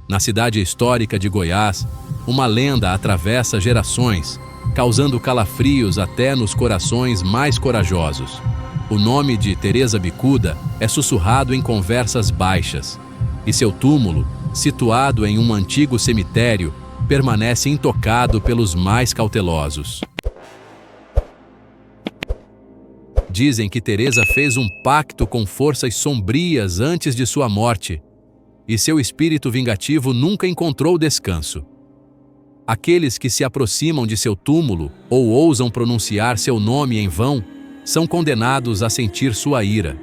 Na cidade histórica de Goiás, uma lenda atravessa gerações, causando calafrios até nos corações mais corajosos. O nome de Teresa Bicuda é sussurrado em conversas baixas, e seu túmulo, situado em um antigo cemitério, permanece intocado pelos mais cautelosos. Dizem que Teresa fez um pacto com forças sombrias antes de sua morte, e seu espírito vingativo nunca encontrou descanso. Aqueles que se aproximam de seu túmulo ou ousam pronunciar seu nome em vão são condenados a sentir sua ira.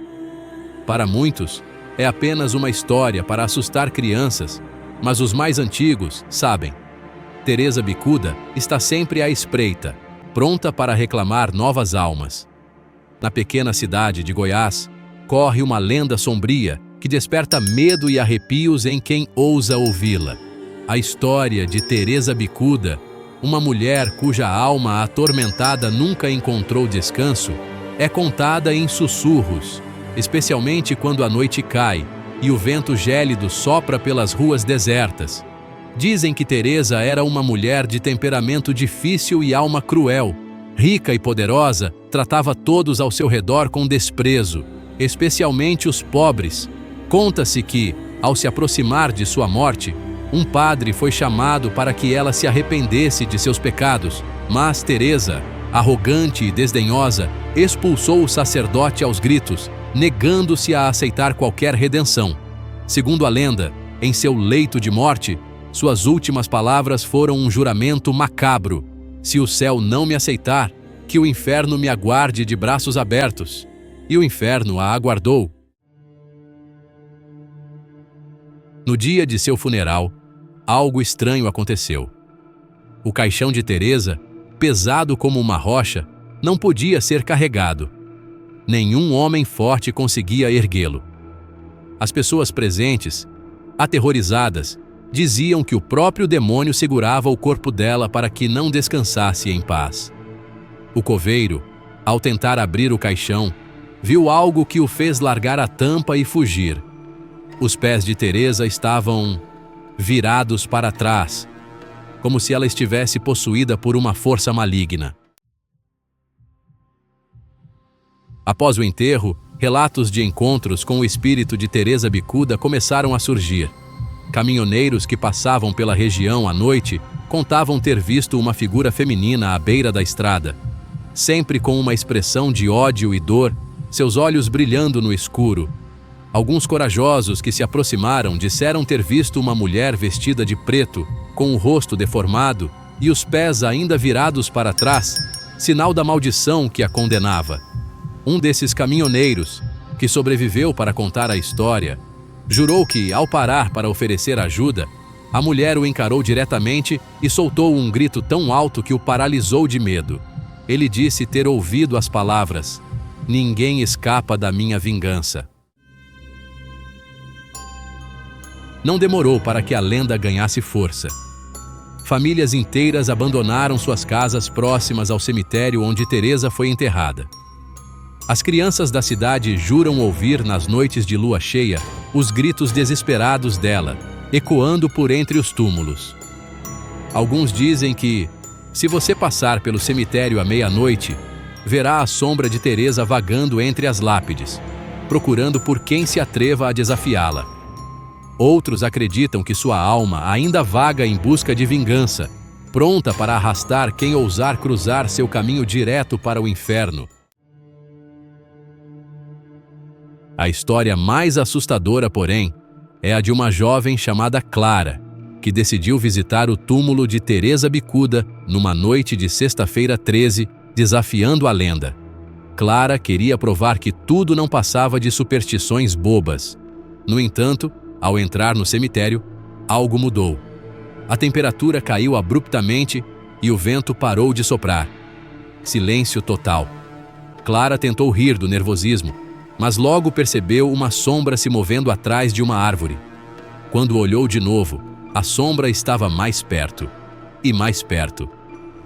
Para muitos, é apenas uma história para assustar crianças, mas os mais antigos sabem. Teresa Bicuda está sempre à espreita, pronta para reclamar novas almas. Na pequena cidade de Goiás, corre uma lenda sombria que desperta medo e arrepios em quem ousa ouvi-la. A história de Teresa Bicuda, uma mulher cuja alma atormentada nunca encontrou descanso, é contada em sussurros, especialmente quando a noite cai e o vento gélido sopra pelas ruas desertas. Dizem que Teresa era uma mulher de temperamento difícil e alma cruel. Rica e poderosa, tratava todos ao seu redor com desprezo, especialmente os pobres. Conta-se que, ao se aproximar de sua morte, um padre foi chamado para que ela se arrependesse de seus pecados, mas Teresa, arrogante e desdenhosa, expulsou o sacerdote aos gritos, negando-se a aceitar qualquer redenção. Segundo a lenda, em seu leito de morte, suas últimas palavras foram um juramento macabro: se o céu não me aceitar, que o inferno me aguarde de braços abertos. E o inferno a aguardou. No dia de seu funeral, algo estranho aconteceu. O caixão de Teresa, pesado como uma rocha, não podia ser carregado. Nenhum homem forte conseguia erguê-lo. As pessoas presentes, aterrorizadas, diziam que o próprio demônio segurava o corpo dela para que não descansasse em paz. O coveiro, ao tentar abrir o caixão, viu algo que o fez largar a tampa e fugir. Os pés de Teresa estavam virados para trás, como se ela estivesse possuída por uma força maligna. Após o enterro, relatos de encontros com o espírito de Teresa Bicuda começaram a surgir. Caminhoneiros que passavam pela região à noite contavam ter visto uma figura feminina à beira da estrada, sempre com uma expressão de ódio e dor, seus olhos brilhando no escuro. Alguns corajosos que se aproximaram disseram ter visto uma mulher vestida de preto, com o rosto deformado e os pés ainda virados para trás, sinal da maldição que a condenava. Um desses caminhoneiros, que sobreviveu para contar a história, jurou que, ao parar para oferecer ajuda, a mulher o encarou diretamente e soltou um grito tão alto que o paralisou de medo. Ele disse ter ouvido as palavras: "Ninguém escapa da minha vingança." Não demorou para que a lenda ganhasse força. Famílias inteiras abandonaram suas casas próximas ao cemitério onde Teresa foi enterrada. As crianças da cidade juram ouvir nas noites de lua cheia os gritos desesperados dela, ecoando por entre os túmulos. Alguns dizem que, se você passar pelo cemitério à meia-noite, verá a sombra de Teresa vagando entre as lápides, procurando por quem se atreva a desafiá-la. Outros acreditam que sua alma ainda vaga em busca de vingança, pronta para arrastar quem ousar cruzar seu caminho direto para o inferno. A história mais assustadora, porém, é a de uma jovem chamada Clara, que decidiu visitar o túmulo de Teresa Bicuda numa noite de sexta-feira 13, desafiando a lenda. Clara queria provar que tudo não passava de superstições bobas. No entanto, ao entrar no cemitério, algo mudou. A temperatura caiu abruptamente e o vento parou de soprar. Silêncio total. Clara tentou rir do nervosismo, mas logo percebeu uma sombra se movendo atrás de uma árvore. Quando olhou de novo, a sombra estava mais perto, e mais perto.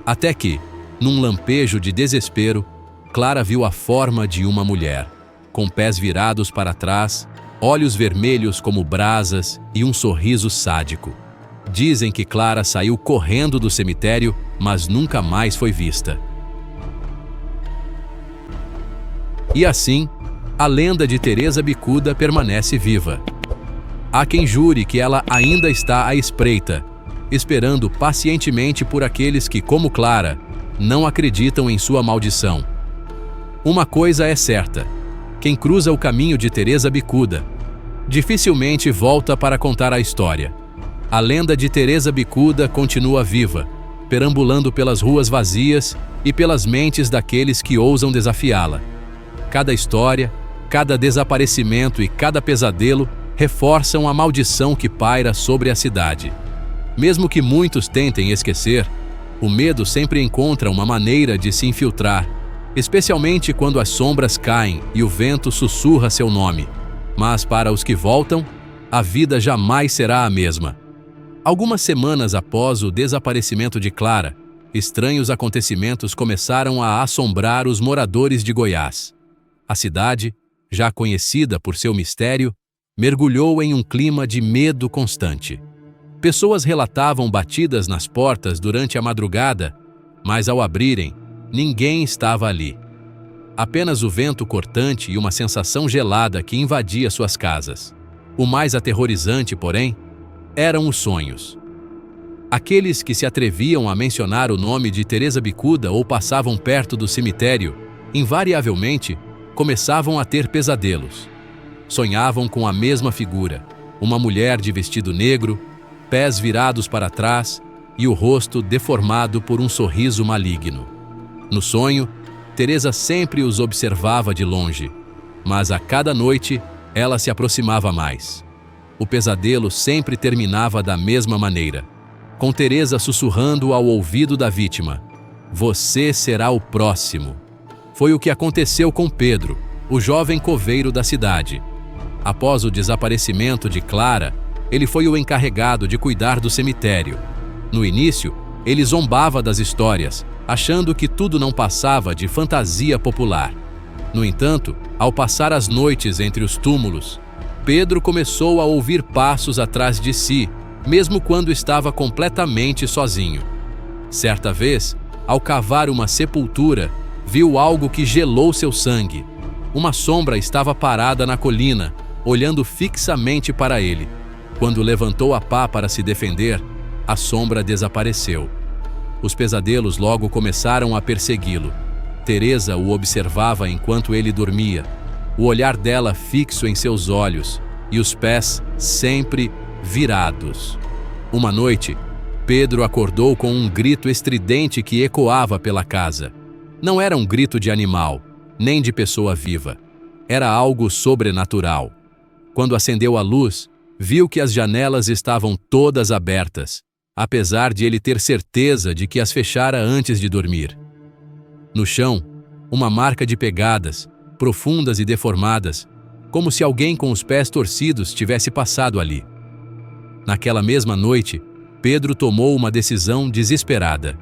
Até que, num lampejo de desespero, Clara viu a forma de uma mulher, com pés virados para trás, olhos vermelhos como brasas e um sorriso sádico. Dizem que Clara saiu correndo do cemitério, mas nunca mais foi vista. E assim, a lenda de Teresa Bicuda permanece viva. Há quem jure que ela ainda está à espreita, esperando pacientemente por aqueles que, como Clara, não acreditam em sua maldição. Uma coisa é certa: quem cruza o caminho de Teresa Bicuda dificilmente volta para contar a história. A lenda de Teresa Bicuda continua viva, perambulando pelas ruas vazias e pelas mentes daqueles que ousam desafiá-la. Cada história, cada desaparecimento e cada pesadelo reforçam a maldição que paira sobre a cidade. Mesmo que muitos tentem esquecer, o medo sempre encontra uma maneira de se infiltrar, especialmente quando as sombras caem e o vento sussurra seu nome. Mas para os que voltam, a vida jamais será a mesma. Algumas semanas após o desaparecimento de Clara, estranhos acontecimentos começaram a assombrar os moradores de Goiás. A cidade, já conhecida por seu mistério, mergulhou em um clima de medo constante. Pessoas relatavam batidas nas portas durante a madrugada, mas ao abrirem, ninguém estava ali. Apenas o vento cortante e uma sensação gelada que invadia suas casas. O mais aterrorizante, porém, eram os sonhos. Aqueles que se atreviam a mencionar o nome de Teresa Bicuda ou passavam perto do cemitério, invariavelmente, começavam a ter pesadelos. Sonhavam com a mesma figura, uma mulher de vestido negro, pés virados para trás e o rosto deformado por um sorriso maligno. No sonho, Teresa sempre os observava de longe, mas a cada noite ela se aproximava mais. O pesadelo sempre terminava da mesma maneira, com Teresa sussurrando ao ouvido da vítima: "Você será o próximo." Foi o que aconteceu com Pedro, o jovem coveiro da cidade. Após o desaparecimento de Clara, ele foi o encarregado de cuidar do cemitério. No início, ele zombava das histórias, achando que tudo não passava de fantasia popular. No entanto, ao passar as noites entre os túmulos, Pedro começou a ouvir passos atrás de si, mesmo quando estava completamente sozinho. Certa vez, ao cavar uma sepultura, viu algo que gelou seu sangue. Uma sombra estava parada na colina, olhando fixamente para ele. Quando levantou a pá para se defender, a sombra desapareceu. Os pesadelos logo começaram a persegui-lo. Teresa o observava enquanto ele dormia, o olhar dela fixo em seus olhos e os pés sempre virados. Uma noite, Pedro acordou com um grito estridente que ecoava pela casa. Não era um grito de animal, nem de pessoa viva. Era algo sobrenatural. Quando acendeu a luz, viu que as janelas estavam todas abertas, apesar de ele ter certeza de que as fechara antes de dormir. No chão, uma marca de pegadas, profundas e deformadas, como se alguém com os pés torcidos tivesse passado ali. Naquela mesma noite, Pedro tomou uma decisão desesperada.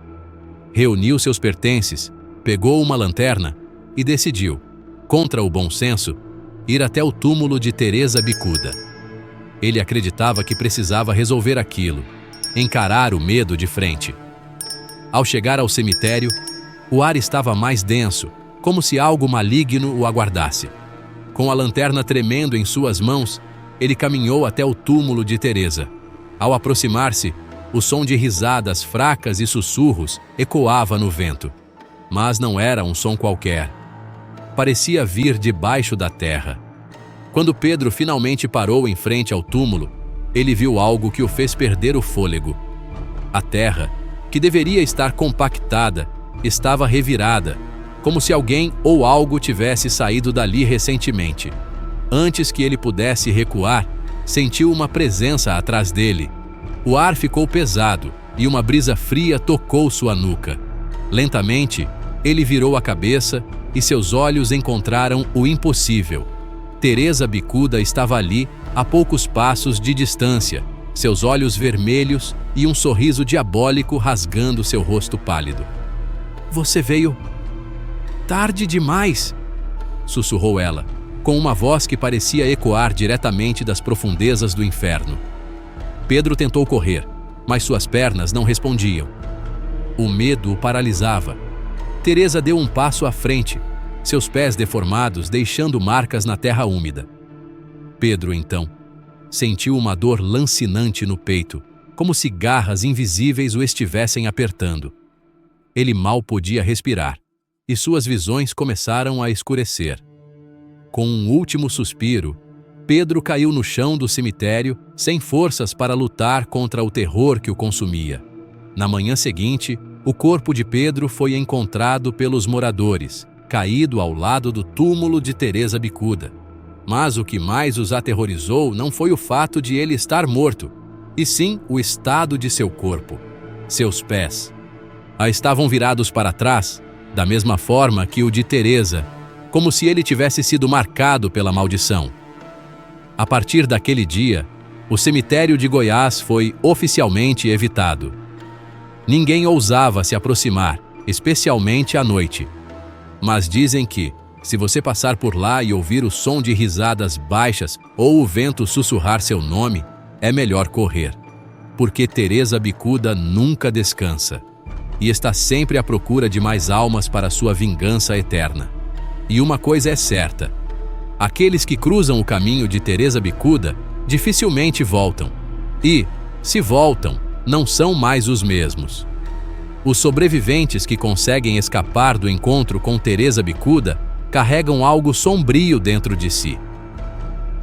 Reuniu seus pertences, pegou uma lanterna e decidiu, contra o bom senso, ir até o túmulo de Teresa Bicuda. Ele acreditava que precisava resolver aquilo, encarar o medo de frente. Ao chegar ao cemitério, o ar estava mais denso, como se algo maligno o aguardasse. Com a lanterna tremendo em suas mãos, ele caminhou até o túmulo de Teresa. Ao aproximar-se, o som de risadas fracas e sussurros ecoava no vento. Mas não era um som qualquer. Parecia vir debaixo da terra. Quando Pedro finalmente parou em frente ao túmulo, ele viu algo que o fez perder o fôlego. A terra, que deveria estar compactada, estava revirada, como se alguém ou algo tivesse saído dali recentemente. Antes que ele pudesse recuar, sentiu uma presença atrás dele. O ar ficou pesado e uma brisa fria tocou sua nuca. Lentamente, ele virou a cabeça e seus olhos encontraram o impossível. Teresa Bicuda estava ali, a poucos passos de distância, seus olhos vermelhos e um sorriso diabólico rasgando seu rosto pálido. "Você veio tarde demais", sussurrou ela, com uma voz que parecia ecoar diretamente das profundezas do inferno. Pedro tentou correr, mas suas pernas não respondiam. O medo o paralisava. Teresa deu um passo à frente, seus pés deformados deixando marcas na terra úmida. Pedro, então, sentiu uma dor lancinante no peito, como se garras invisíveis o estivessem apertando. Ele mal podia respirar, e suas visões começaram a escurecer. Com um último suspiro, Pedro caiu no chão do cemitério, sem forças para lutar contra o terror que o consumia. Na manhã seguinte, o corpo de Pedro foi encontrado pelos moradores, caído ao lado do túmulo de Teresa Bicuda. Mas o que mais os aterrorizou não foi o fato de ele estar morto, e sim o estado de seu corpo. Seus pés estavam virados para trás, da mesma forma que o de Teresa, como se ele tivesse sido marcado pela maldição. A partir daquele dia, o cemitério de Goiás foi oficialmente evitado. Ninguém ousava se aproximar, especialmente à noite. Mas dizem que, se você passar por lá e ouvir o som de risadas baixas ou o vento sussurrar seu nome, é melhor correr, porque Teresa Bicuda nunca descansa e está sempre à procura de mais almas para sua vingança eterna. E uma coisa é certa: aqueles que cruzam o caminho de Teresa Bicuda dificilmente voltam. E, se voltam, não são mais os mesmos. Os sobreviventes que conseguem escapar do encontro com Teresa Bicuda carregam algo sombrio dentro de si.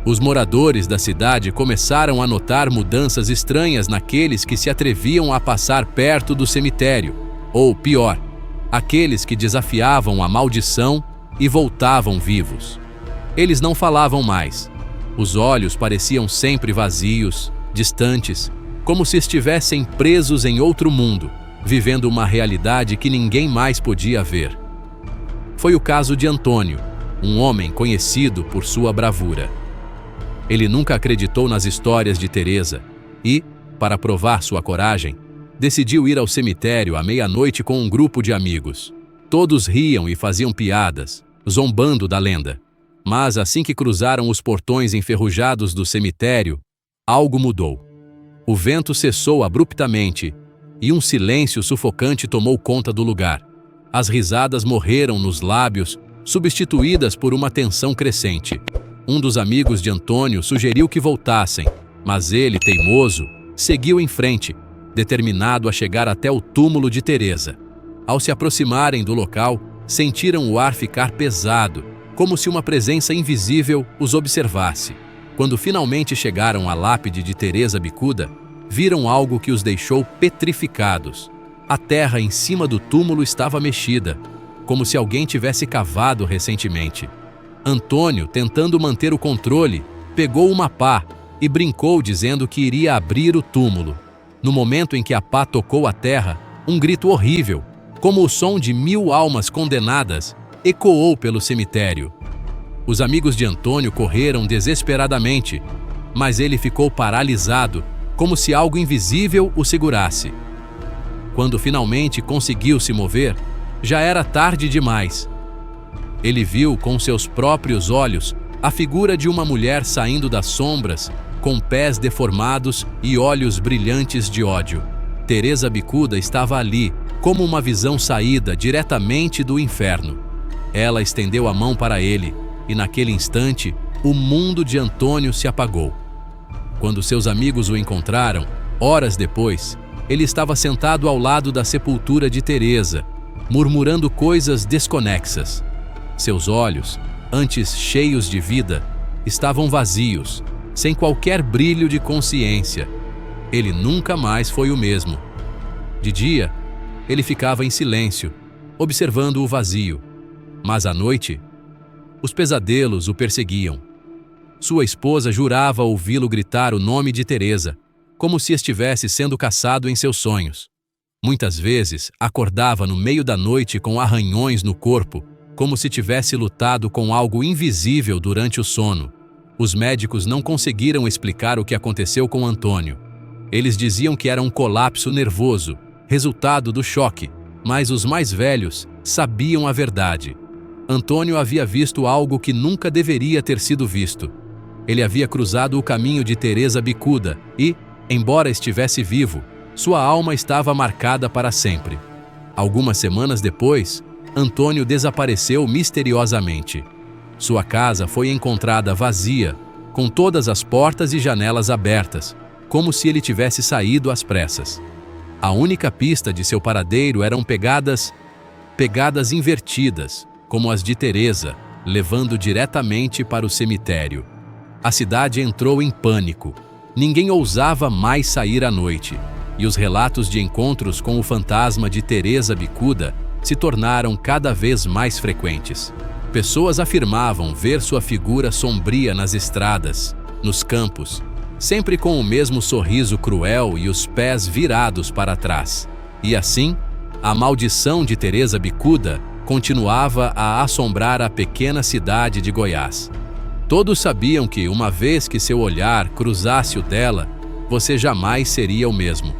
Os moradores da cidade começaram a notar mudanças estranhas naqueles que se atreviam a passar perto do cemitério, ou pior, aqueles que desafiavam a maldição e voltavam vivos. Eles não falavam mais. Os olhos pareciam sempre vazios, distantes, como se estivessem presos em outro mundo, vivendo uma realidade que ninguém mais podia ver. Foi o caso de Antônio, um homem conhecido por sua bravura. Ele nunca acreditou nas histórias de Teresa e, para provar sua coragem, decidiu ir ao cemitério à meia-noite com um grupo de amigos. Todos riam e faziam piadas, zombando da lenda. Mas assim que cruzaram os portões enferrujados do cemitério, algo mudou. O vento cessou abruptamente e um silêncio sufocante tomou conta do lugar. As risadas morreram nos lábios, substituídas por uma tensão crescente. Um dos amigos de Antônio sugeriu que voltassem, mas ele, teimoso, seguiu em frente, determinado a chegar até o túmulo de Teresa. Ao se aproximarem do local, sentiram o ar ficar pesado, como se uma presença invisível os observasse. Quando finalmente chegaram à lápide de Teresa Bicuda, viram algo que os deixou petrificados. A terra em cima do túmulo estava mexida, como se alguém tivesse cavado recentemente. Antônio, tentando manter o controle, pegou uma pá e brincou dizendo que iria abrir o túmulo. No momento em que a pá tocou a terra, um grito horrível, como o som de 1000 almas condenadas, ecoou pelo cemitério. Os amigos de Antônio correram desesperadamente, mas ele ficou paralisado, como se algo invisível o segurasse. Quando finalmente conseguiu se mover, já era tarde demais. Ele viu com seus próprios olhos a figura de uma mulher saindo das sombras, com pés deformados e olhos brilhantes de ódio. Teresa Bicuda estava ali, como uma visão saída diretamente do inferno. Ela estendeu a mão para ele, e naquele instante, o mundo de Antônio se apagou. Quando seus amigos o encontraram, horas depois, ele estava sentado ao lado da sepultura de Teresa, murmurando coisas desconexas. Seus olhos, antes cheios de vida, estavam vazios, sem qualquer brilho de consciência. Ele nunca mais foi o mesmo. De dia, ele ficava em silêncio, observando o vazio. Mas à noite, os pesadelos o perseguiam. Sua esposa jurava ouvi-lo gritar o nome de Teresa, como se estivesse sendo caçado em seus sonhos. Muitas vezes, acordava no meio da noite com arranhões no corpo, como se tivesse lutado com algo invisível durante o sono. Os médicos não conseguiram explicar o que aconteceu com Antônio. Eles diziam que era um colapso nervoso, resultado do choque, mas os mais velhos sabiam a verdade. Antônio havia visto algo que nunca deveria ter sido visto. Ele havia cruzado o caminho de Teresa Bicuda e, embora estivesse vivo, sua alma estava marcada para sempre. Algumas semanas depois, Antônio desapareceu misteriosamente. Sua casa foi encontrada vazia, com todas as portas e janelas abertas, como se ele tivesse saído às pressas. A única pista de seu paradeiro eram pegadas invertidas, como as de Teresa, levando diretamente para o cemitério. A cidade entrou em pânico. Ninguém ousava mais sair à noite, e os relatos de encontros com o fantasma de Teresa Bicuda se tornaram cada vez mais frequentes. Pessoas afirmavam ver sua figura sombria nas estradas, nos campos, sempre com o mesmo sorriso cruel e os pés virados para trás. E assim, a maldição de Teresa Bicuda continuava a assombrar a pequena cidade de Goiás. Todos sabiam que, uma vez que seu olhar cruzasse o dela, você jamais seria o mesmo.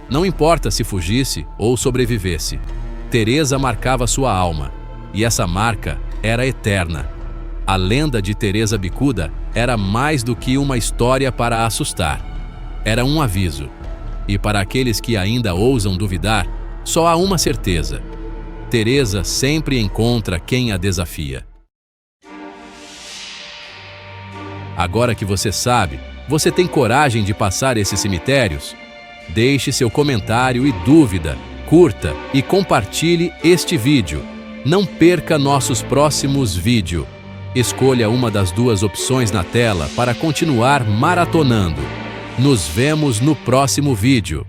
Não importa se fugisse ou sobrevivesse, Teresa marcava sua alma, e essa marca era eterna. A lenda de Teresa Bicuda era mais do que uma história para assustar. Era um aviso. E para aqueles que ainda ousam duvidar, só há uma certeza: Teresa sempre encontra quem a desafia. Agora que você sabe, você tem coragem de passar esses cemitérios? Deixe seu comentário e dúvida, curta e compartilhe este vídeo. Não perca nossos próximos vídeos. Escolha uma das duas opções na tela para continuar maratonando. Nos vemos no próximo vídeo.